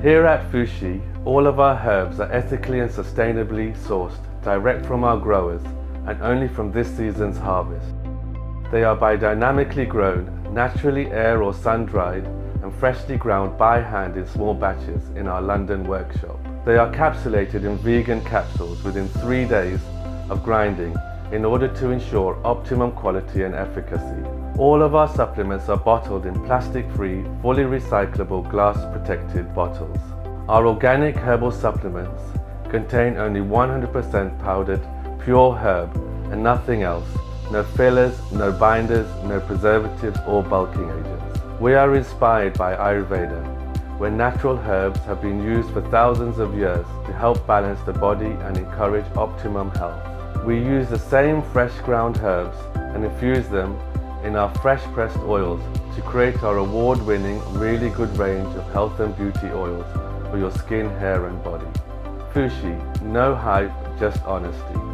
Here at Fushi, all of our herbs are ethically and sustainably sourced direct from our growers and only from this season's harvest. They are biodynamically grown, naturally air or sun dried, and freshly ground by hand in small batches in our London workshop. They are capsulated in vegan capsules within 3 days of grinding in order to ensure optimum quality and efficacy. All of our supplements are bottled in plastic-free, fully recyclable glass-protected bottles. Our organic herbal supplements contain only 100% powdered, pure herb and nothing else. No fillers, no binders, no preservatives or bulking agents. We are inspired by Ayurveda, where natural herbs have been used for thousands of years to help balance the body and encourage optimum health. We use the same fresh ground herbs and infuse them in our fresh pressed oils to create our award-winning, really good range of health and beauty oils for your skin, hair and body. Fushi, no hype, just honesty.